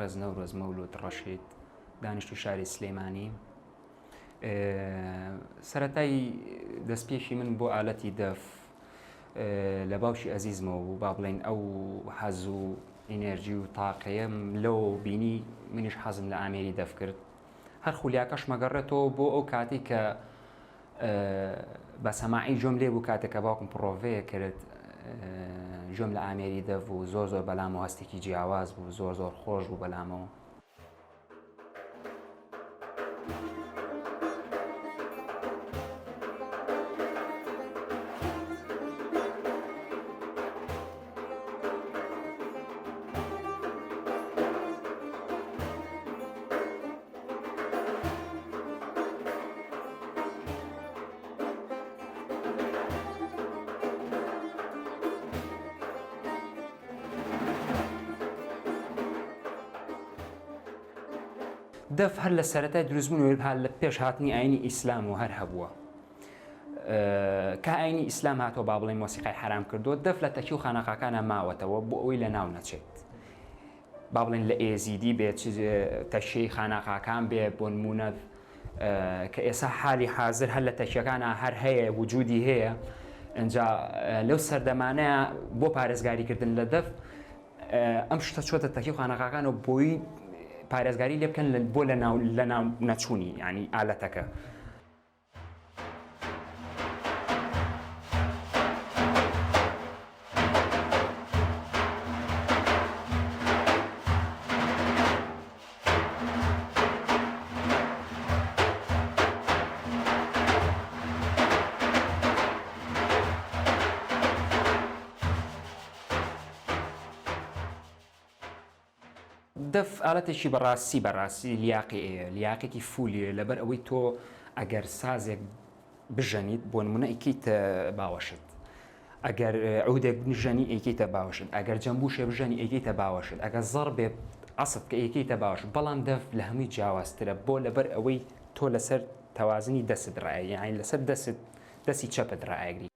عباس نەورۆز مەولود ڕەشید دانیشتووی شاری سلێمانی. سەرەتای دەستپێکی من بۆ ئالەتی دەف لە باوکی ئەزیزمەوە بوو، با بڵێن ئەو حەز و ئینێرجی و تاقەیەم لەوە بینی منیش حەزم لە ئامێری دەف کرد. هەر خولیاکەش مەگەڕێتەوە بۆ ئەو کاتی کە بە سەماعی جۆم لێ بوو کاتێک کە باوکم پرۆڤەیە کرد جۆم لە ئامێری دەف بوو، زۆر بەلامەوە هەستێکی جیاواز بوو، زۆر خۆش بوو بەلامەوە. دەف هەر لە سەرەتای دروستبوونەوە هەر لە پێش هاتنی ئاینی ئیسلام و هەر هەبووە. کە ئاینی ئیسلام هاتەوە با بڵێن مۆسیقای حرام کردووە، دەف لە تەکی و خانەقاکانە ماوەتەوە بۆ ئەوەی لە ناو نەچێت. با بڵێن لە ئێزیدی بێت تەشەی خانەقاکان بێ بۆ نمونە کە ئێستا حالی حاضر هەر لە تەشیەکانە هەر هەیە وجودی هەیە. ئەنجا لەو سەردەمانەیە بۆ پارێزگاریکردن لە دەف ئەم شتە چۆتە تەکی و خانەقاکانەوە بۆی پارێزگاری لێ بکەن بۆ لە ناو نەچوونی ینی ئالەتەکە. دەف ئالەتێکی بەڕاستی لیاقێکی فولیە لەبەر ئەوەی تۆ ئەگەر سازێک بژەنیت بۆ نمونە ئەیکەیتە باوەشت، ئەگەر عودێک بژەنی ئەیکەیتە باوەشت، ئەگەر جەمبوشێ بژەنی ئەیکەیتە باوەشت، ئەگەر زەڕ بێ ئەسڵ کە ئەیکەیتە باوەشت. بەڵام دەف لە هەمووی جیاوازترە بۆ لەبەر ئەوەی تۆ لەسەر تەوازنی دەست ڕایە، یعنی لەسەر دەستی چەپت ڕایەگری.